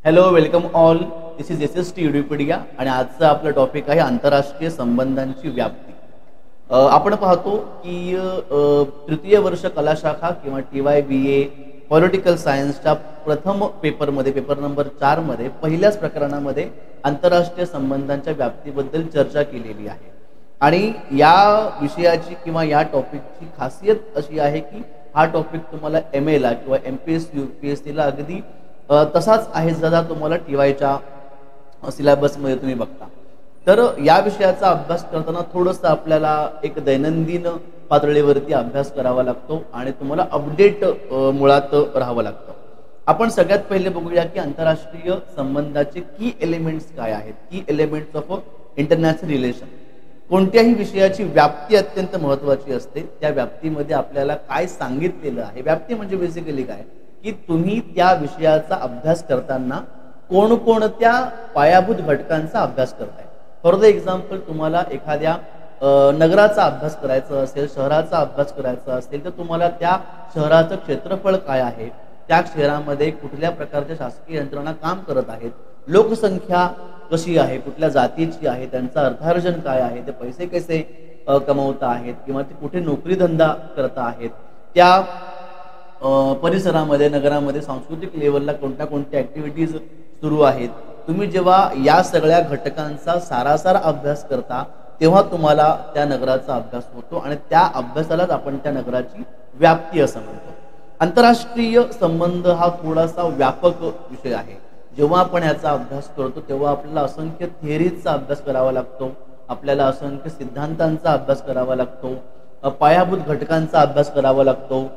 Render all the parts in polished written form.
Hello, welcome all. This is SST युडिपीडिया आणि आजचं आपलं टॉपिक आहे आंतरराष्ट्रीय संबंधांची व्याप्ती. आपण पाहतो की तृतीय वर्ष कला शाखा किंवा TYBA पॉलिटिकल सायन्सच्या प्रथम पेपरमध्ये, पेपर नंबर 4 मध्ये पहिल्याच प्रकरणामध्ये आंतरराष्ट्रीय संबंधांच्या व्याप्तीबद्दल चर्चा केलेली आहे. आणि या विषयाची किंवा या टॉपिकची खासियत अशी आहे की हा टॉपिक तुम्हाला MA ला किंवा MPSC UPSC ला अगदी तसाच आहे जसा तुम्हाला TYच्या सिलेबसमध्ये तुम्ही बघता. तर या विषयाचा अभ्यास करताना थोडंसं आपल्याला एक दैनंदिन पातळीवरती अभ्यास करावा लागतो आणि तुम्हाला अपडेट मुळात राहावं लागतं. आपण सगळ्यात पहिले बघूया की आंतरराष्ट्रीय संबंधाचे की एलिमेंट्स काय आहेत. की एलिमेंट्स ऑफ इंटरनॅशनल रिलेशन. कोणत्याही विषयाची व्याप्ती अत्यंत महत्त्वाची असते. त्या व्याप्तीमध्ये आपल्याला काय सांगितलेलं आहे. व्याप्ती म्हणजे बेसिकली काय की तुम्ही त्या विषयाचा अभ्यास करताना कोणकोणत्या पायाभूत घटकांचा अभ्यास करताय. फॉर द एक्झाम्पल, तुम्हाला एखाद्या नगराचा अभ्यास करायचा असेल, शहराचा अभ्यास करायचा असेल, तर तुम्हाला त्या शहराचं क्षेत्रफळ काय आहे, त्या शहरामध्ये कुठल्या प्रकारच्या शासकीय यंत्रणा काम करत आहेत, लोकसंख्या कशी आहे, कुठल्या जातीची आहे, त्यांचं अर्थार्जन काय आहे, ते पैसे कसे कमवता आहेत किंवा ते कुठे नोकरीधंदा करता आहेत, त्या परिसरामध्ये नगरामध्ये सांस्कृतिक लेवलला कोणत्या ॲक्टिव्हिटीज सुरू आहेत. तुम्ही जेव्हा या सगळ्या घटकांचा सारासार अभ्यास करता तेव्हा तुम्हाला त्या नगराचा अभ्यास होतो आणि त्या अभ्यासालाच आपण त्या नगराची व्याप्ती असं म्हणतो. आंतरराष्ट्रीय संबंध हा थोडासा व्यापक विषय आहे. जेव्हा आपण याचा अभ्यास करतो तेव्हा आपल्याला असंख्य थिअरीजचा अभ्यास करावा लागतो, आपल्याला असंख्य सिद्धांतांचा अभ्यास करावा लागतो, पायाभूत घटकांचा अभ्यास करावा लागतो,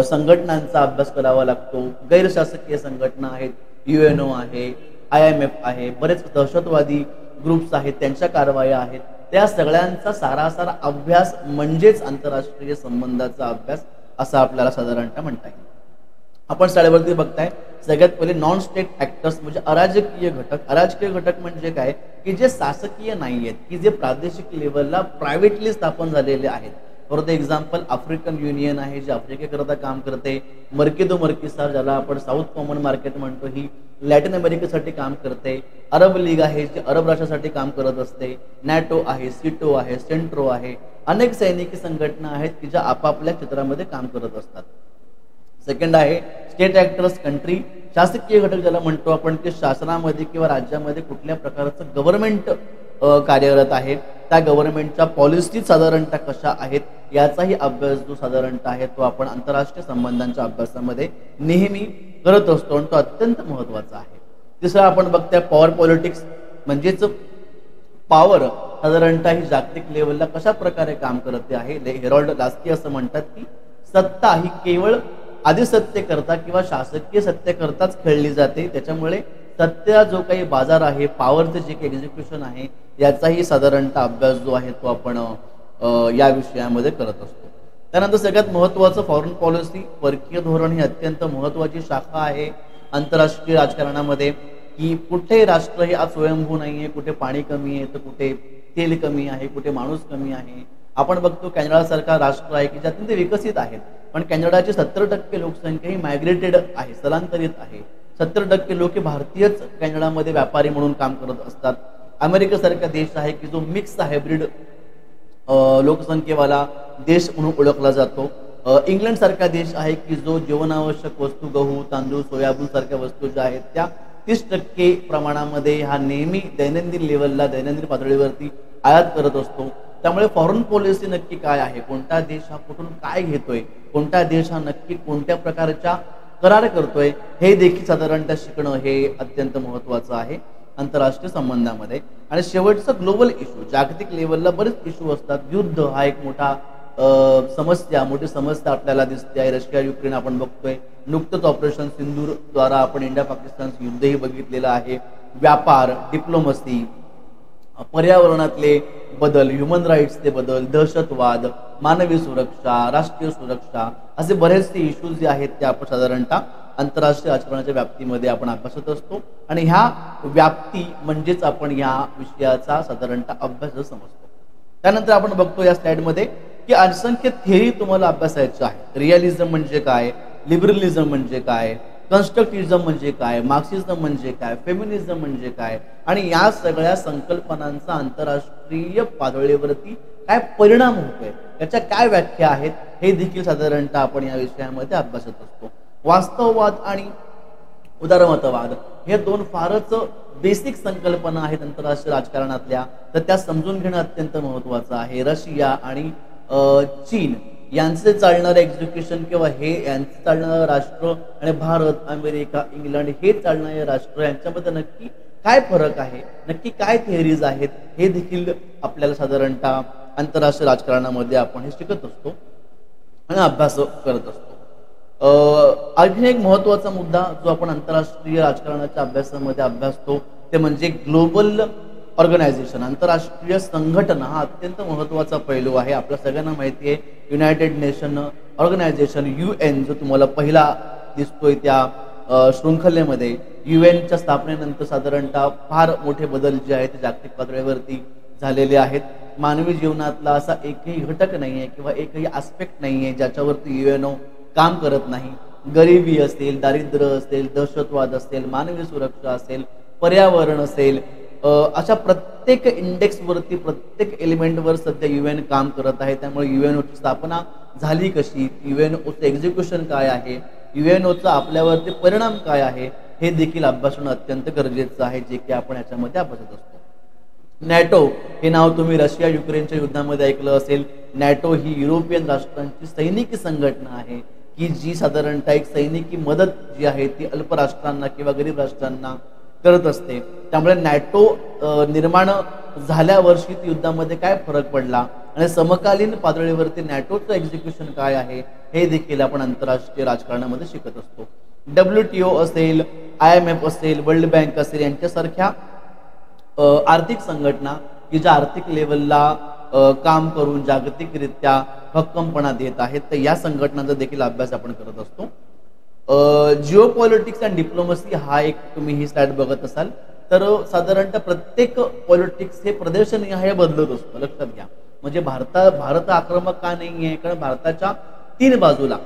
संघटनांचा अभ्यास करावा लागतो. गैरशासकीय संघटना आहेत, UNO आहे, IMF आहे, बरेच दहशतवादी ग्रुप्स आहेत, त्यांच्या कारवाया आहेत. त्या सगळ्यांचा सारासार अभ्यास म्हणजेच आंतरराष्ट्रीय संबंधाचा अभ्यास असं आपल्याला साधारणतः म्हणता येईल. आपण शाळेवरती बघताय सगळ्यात पहिले नॉन स्टेट ॲक्टर्स म्हणजे अराजकीय घटक. अराजकीय घटक म्हणजे काय की जे शासकीय नाही आहेत, की जे प्रादेशिक लेवलला प्रायव्हेटली स्थापन झालेले आहेत. For the example, African union आहे जे आफ्रिकेकरता काम करते. मर्केदो मर्किसार, ज्याला आपण साऊथ कॉमन मार्केट म्हणतो, ही लॅटिन अमेरिकेसाठी काम करते. अरब लीग आहे जी अरब राष्ट्रासाठी काम करत असते. नॅटो आहे, सिटो आहे, सेंट्रो आहे. अनेक सैनिकी संघटना आहेत की ज्या आपापल्या क्षेत्रामध्ये काम करत असतात. सेकंड आहे स्टेट ॲक्टर्स कंट्री. शासकीय घटक ज्याला म्हणतो आपण, ते शासनामध्ये किंवा राज्यामध्ये कुठल्या प्रकारचं गव्हर्नमेंट कार्यरत आहे, त्या गव्हर्नमेंटच्या पॉलिसी साधारणतः कशा आहेत याचाही अभ्यास जो साधारणतः आहे तो आपण आंतरराष्ट्रीय संबंधांच्या अभ्यासामध्ये नेहमी करत असतो आणि तो अत्यंत महत्त्वाचा आहे. तिसरं आपण बघतोय पॉवर पॉलिटिक्स, म्हणजेच पॉवर साधारणतः ही जागतिक लेवलला कशा प्रकारे काम करते आहे. हेरॉल्ड लास्की असं म्हणतात की सत्ता ही केवळ अधिसत्तेकरता किंवा शासकीय सत्तेकरताच खेळली जाते. त्याच्यामुळे सत्तेचा जो काही बाजार आहे, पॉवरचं जे काही एक्झिक्युशन आहे, याचाही साधारणतः अभ्यास जो आहे तो आपण या विषयामध्ये करत असतो. त्यानंतर सगळ्यात महत्त्वाचं फॉरेन पॉलिसी. परकीय धोरण ही अत्यंत महत्त्वाची शाखा आहे आंतरराष्ट्रीय राजकारणामध्ये, की कुठे राष्ट्र हे आज स्वयंभू नाही आहे, कुठे पाणी कमी आहे तर कुठे तेल कमी आहे, कुठे माणूस कमी आहे. आपण बघतो कॅनडासारखा राष्ट्र आहे की जे अत्यंत विकसित आहेत, पण कॅनडाची 70% लोकसंख्या ही मायग्रेटेड आहे, स्थलांतरित आहे. 70% लोक भारतीयच कॅनडामध्ये व्यापारी म्हणून काम करत असतात. अमेरिकेसारखा देश आहे की जो मिक्स हायब्रिड लोकसंख्येवाला देश म्हणून ओळखला जातो. इंग्लंड सारखा देश आहे की जो जीवनावश्यक वस्तू, गहू, तांदूळ, सोयाबीन सारख्या वस्तू ज्या आहेत त्या 30% प्रमाणामध्ये हा नेहमी दैनंदिन लेवलला, दैनंदिन पातळीवरती आयात करत असतो. त्यामुळे फॉरेन पॉलिसी नक्की काय आहे, कोणता देश हा कुठून काय घेतोय, कोणता देश हा नक्की कोणत्या प्रकारच्या करार करतोय, हे देखील साधारणतः शिकणं हे अत्यंत महत्त्वाचं आहे आंतरराष्ट्रीय संबंधामध्ये. आणि शेवटचं ग्लोबल इश्यू. जागतिक लेवलला बरेच इश्यू असतात. युद्ध हा एक मोठी समस्या आपल्याला दिसते आहे. रशिया युक्रेन आपण बघतोय. नुकतंच ऑपरेशन सिंदूर द्वारा आपण इंडिया पाकिस्तान युद्धही बघितलेलं आहे. व्यापार, डिप्लोमसी, पर्यावरणातले बदल, ह्युमन राईट्सचे बदल, दहशतवाद, मानवी सुरक्षा, राष्ट्रीय सुरक्षा, असे बरेचसे इश्यूज जे आहेत ते आपण साधारणतः आंतरराष्ट्रीय राजकारणाच्या व्याप्तीमध्ये आपण अभ्यासत असतो. आणि ह्या व्याप्ती म्हणजेच आपण ह्या विषयाचा साधारणतः अभ्यास समजतो. त्यानंतर आपण बघतो या स्लाइडमध्ये की असंख्य थिअरी तुम्हाला अभ्यासायच्या आहे. रिअलिझम म्हणजे काय, लिबरलिझम म्हणजे काय, कन्स्ट्रक्टिव्हिझम म्हणजे काय, मार्क्सिझम म्हणजे काय, फेमिनिझम म्हणजे काय, आणि या सगळ्या संकल्पनांचा आंतरराष्ट्रीय पातळीवरती काय परिणाम होतोय, याच्या काय व्याख्या आहेत, हे देखील साधारणतः आपण या विषयामध्ये अभ्यासत असतो. वास्तववाद आणि उदारमतवाद हे दोन फारच बेसिक संकल्पना आहेत आंतरराष्ट्रीय राजकारणातल्या, तर त्या समजून घेणं अत्यंत महत्त्वाचं आहे. रशिया आणि चीन यांचे चालणारं एक्झिक्युशन किंवा हे यांचं चालणारं राष्ट्र आणि भारत, अमेरिका, इंग्लंड हे चालणारे राष्ट्र यांच्यामध्ये नक्की काय फरक आहे, नक्की काय थिअरीज आहेत, हे देखील आपल्याला साधारणतः आंतरराष्ट्रीय राजकारणामध्ये आपण हे शिकत असतो आणि अभ्यास करत असतो. आणखी एक महत्त्वाचा मुद्दा जो आपण आंतरराष्ट्रीय राजकारणाच्या अभ्यासामध्ये अभ्यासतो ते म्हणजे ग्लोबल ऑर्गनायझेशन, आंतरराष्ट्रीय संघटना हा अत्यंत महत्त्वाचा पैलू आहे. आपल्या सगळ्यांना माहिती आहे युनायटेड नेशन ऑर्गनायझेशन UN जो तुम्हाला पहिला दिसतोय त्या शृंखलेमध्ये, UNच्या स्थापनेनंतर साधारणतः फार मोठे बदल जे आहेत ते जागतिक पातळीवरती झालेले आहेत. मानवी जीवनातला असा एकही घटक नाही आहे किंवा एकही आस्पेक्ट नाही आहे ज्याच्यावरती UNO काम करत नाही. गरिबी असेल, दारिद्र्य असेल, दहशतवाद असेल, मानवी सुरक्षा असेल, पर्यावरण असेल, अशा प्रत्येक इंडेक्सवरती, प्रत्येक एलिमेंटवर सध्या UN काम करत आहे. त्यामुळे UNOची स्थापना झाली कशी, UNOचं एक्झिक्युशन काय आहे, UNOचा आपल्यावरती परिणाम काय आहे, हे देखील अभ्यासणं अत्यंत गरजेचं आहे, जे की आपण याच्यामध्ये अभ्यासत असतो. नॅटो हे नाव तुम्ही रशिया युक्रेनच्या युद्धामध्ये ऐकलं असेल. नॅटो ही युरोपियन राष्ट्रांची सैनिकी संघटना आहे की जी साधारणतः एक सैनिकी मदत जी आहे ती अल्प राष्ट्रांना किंवा गरीब राष्ट्रांना करत असते. त्यामुळे नॅटो निर्माण झाल्या वर्षी युद्धामध्ये काय फरक पडला आणि समकालीन पातळीवरती नॅटोचं एक्झिक्युशन काय आहे, हे देखील आपण आंतरराष्ट्रीय राजकारणामध्ये शिकत असतो. WTO असेल, IMF असेल, वर्ल्ड बँक असेल, यांच्यासारख्या आर्थिक संघटना की ज्या आर्थिक लेवलला काम करून जागतिकरित्या भक्कमपणा देत आहेत, तर या संघटनांचा देखील अभ्यास आपण करत असतो. जिओ पॉलिटिक्स अँड डिप्लोमसी हा एक तुम्ही ही स्लाइड बघत असाल तर साधारणतः प्रत्येक पॉलिटिक्स हे प्रदेशनिहाय बदलत असतं, लक्षात घ्या. म्हणजे भारत आक्रमक का नाही आहे, कारण भारताच्या 3 बाजूला,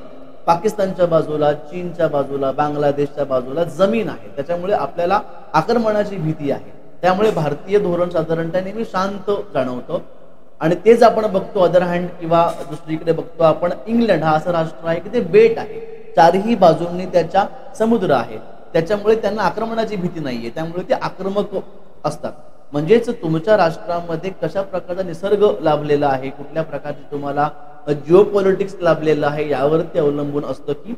पाकिस्तानच्या बाजूला, चीनच्या बाजूला, बांगलादेशच्या बाजूला जमीन आहे, त्याच्यामुळे आपल्याला आक्रमणाची भीती आहे. त्यामुळे भारतीय धोरण साधारणतः नेहमी शांत जाणवतं आणि तेच आपण बघतो अदर हँड किंवा दुसरीकडे बघतो आपण इंग्लंड हा असं राष्ट्र आहे की ते बेट आहे, चारही बाजूंनी त्याच्या समुद्र आहे, त्याच्यामुळे त्यांना आक्रमणाची भीती नाहीये, त्यामुळे ते आक्रमक असतात. म्हणजेच तुमच्या राष्ट्रामध्ये कशा प्रकारचा निसर्ग लाभलेला आहे, कुठल्या प्रकारचे तुम्हाला जिओ पॉलिटिक्स लाभलेलं आहे, यावरती अवलंबून असतं की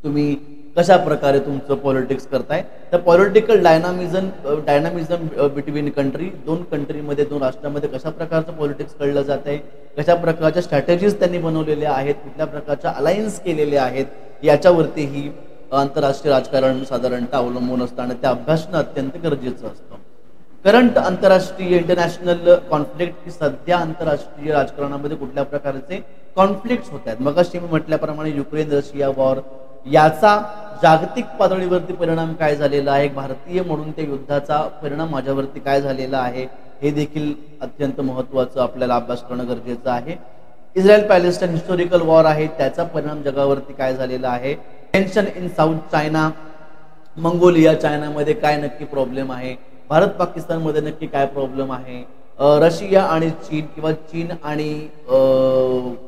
तुम्ही कशा प्रकारे तुमचं पॉलिटिक्स करताय. तर पॉलिटिकल डायनामिझम बिटवीन कंट्री, 2 कंट्रीमध्ये, 2 राष्ट्रांमध्ये कशा प्रकारचं पॉलिटिक्स कळलं जात आहे, कशा प्रकारच्या स्ट्रॅटेजीज त्यांनी बनवलेल्या आहेत, कुठल्या प्रकारच्या अलायन्स केलेले आहेत, याच्यावरती ही आंतरराष्ट्रीय राजकारण साधारणतः अवलंबून असतं आणि त्या अभ्यासणं अत्यंत गरजेचं असतं. करंट आंतरराष्ट्रीय इंटरनॅशनल कॉन्फ्लिक्ट, की सध्या आंतरराष्ट्रीय राजकारणामध्ये कुठल्या प्रकारचे कॉन्फ्लिक्ट्स होत आहेत. मग मी म्हटल्याप्रमाणे युक्रेन रशिया वॉर, याचा जागतिक पातळीवरती परिणाम काय झालेला आहे, एक भारतीय म्हणून त्या युद्धाचा परिणाम माझ्यावरती काय झालेला आहे, हे देखील अत्यंत महत्त्वाचं आपल्याला अभ्यास करणं गरजेचं आहे. इस्रायल पॅलेस्टाईन हिस्टॉरिकल वॉर आहे, त्याचा परिणाम जगावरती काय झालेला आहे. Tension in south China, Mongolia, चायनामध्ये काय नक्की प्रॉब्लेम आहे, भारत पाकिस्तानमध्ये नक्की काय प्रॉब्लेम आहे, रशिया आणि चीन किंवा चीन आणि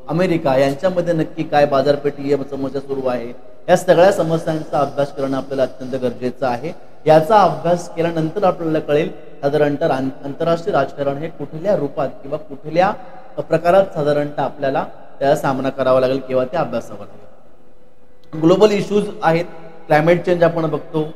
अमेरिका यांच्यामध्ये नक्की काय बाजारपेठी समस्या सुरू आहे, या सगळ्या समस्यांचा अभ्यास करणं आपल्याला अत्यंत गरजेचं आहे. याचा अभ्यास केल्यानंतर आपल्याला कळेल साधारणतः आंतरराष्ट्रीय राजकारण हे कुठल्या रूपात किंवा कुठल्या प्रकारात साधारणतः आपल्याला त्याचा सामना करावा लागेल किंवा ते अभ्यासावा लागेल. ग्लोबल इश्यूज आहेत, क्लायमेट चेंज आपण बघतो,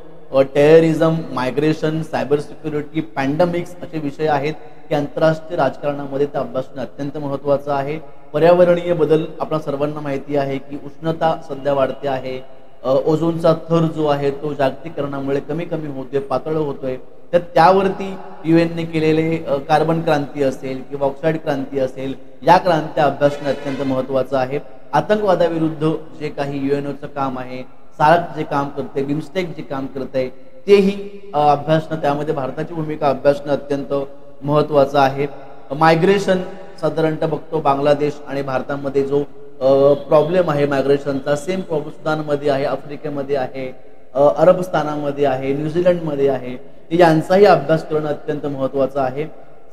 टेररिझम, मायग्रेशन, सायबर सिक्युरिटी, पॅन्डेमिक्स असे विषय आहेत की आंतरराष्ट्रीय राजकारणामध्ये ते अभ्यासणं अत्यंत महत्त्वाचं आहे. पर्यावरणीय बदल आपल्या सर्वांना माहिती आहे की उष्णता सध्या वाढते आहे, ओझोनचा थर जो आहे तो जागतिकीकरणामुळे कमी कमी होतोय, पातळ होतोय, तर त्यावरती UN केलेले कार्बन क्रांती असेल किंवा ऑक्साईड क्रांती असेल, या क्रांत्या अभ्यासणं अत्यंत महत्त्वाचं आहे. आतंकवादाविरुद्ध जे काही UNOचं काम आहे, सार्क जे काम करते, बिमस्टेक जे काम करते, तेही अभ्यासणं, त्यामध्ये भारताची भूमिका अभ्यासणं अत्यंत महत्त्वाचं आहे. मायग्रेशन साधारणतः बघतो बांगलादेश आणि भारतामध्ये जो प्रॉब्लेम आहे मायग्रेशनचा, सेम प्रॉब्लेम सुदानमध्ये आहे, आफ्रिकेमध्ये आहे, अरबस्थानामध्ये आहे, न्यूझीलंडमध्ये आहे, यांचाही अभ्यास करणं अत्यंत महत्त्वाचं आहे.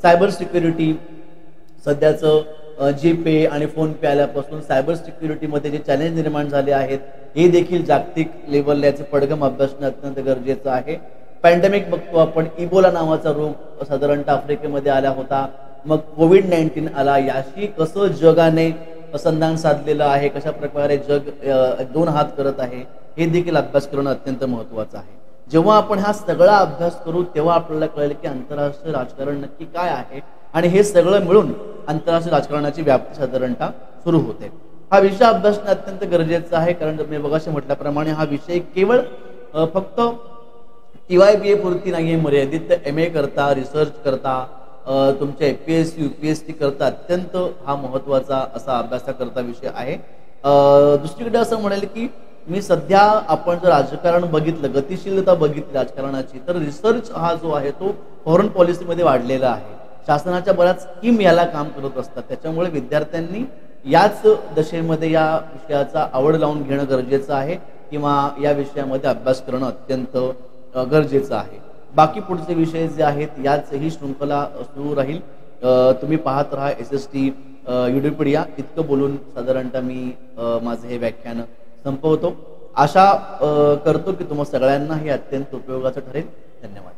सायबर सिक्युरिटी, सध्याचं जीपे आणि फोनपे आल्यापासून सायबर सिक्युरिटीमध्ये जे चॅलेंज निर्माण झाले आहेत हे देखील जागतिक लेवलला याचे पडगम अभ्यासणं अत्यंत गरजेचं आहे. पॅन्डेमिक बघतो आपण, इबोला नावाचा रोग साधारणतः आफ्रिकेमध्ये आला होता, मग कोविड-19 आला. याशी कसं जगाने संधान साधलेलं आहे, कशा प्रकारे जग दोन हात करत आहे, हे देखील अभ्यास करणं अत्यंत महत्त्वाचं आहे. जेव्हा आपण हा सगळा अभ्यास करू तेव्हा आपल्याला कळेल की आंतरराष्ट्रीय राजकारण नक्की काय आहे आणि हे सगळं मिळून आंतरराष्ट्रीय राजकारणाची व्याप्ती साधारणतः सुरू होते. हा विषय अभ्यासणं अत्यंत गरजेचं आहे, कारण मी मगाशी म्हटल्याप्रमाणे हा विषय केवळ फक्त TYBA पुरती नाही आहे मर्यादित. MA करता, रिसर्च करता, तुमच्या APSC UPSC करता अत्यंत हा महत्त्वाचा असा अभ्यासाकरता विषय आहे. दुसरीकडे असं म्हणेल की मी सध्या आपण जर राजकारण बघितलं, गतिशीलता बघितली राजकारणाची, तर रिसर्च हा जो आहे तो फॉरेन पॉलिसीमध्ये वाढलेला आहे. शासनाच्या बऱ्याच स्कीम याला काम करत असतात. त्याच्यामुळे विद्यार्थ्यांनी याच दशेमध्ये या विषयाचा आवड लावून घेणं गरजेचं आहे किंवा या विषयामध्ये अभ्यास करणं अत्यंत गरजेचं आहे. बाकी पुढचे विषय जे आहेत याच ही शृंखला सुरू राहील. तुम्ही पाहत राहा SST युडिपीडिया. इतकं बोलून साधारणतः मी माझं हे व्याख्यान संपवतो. आशा करतो की तुम्हा सगळ्यांना हे अत्यंत उपयोगाचं ठरेल. धन्यवाद.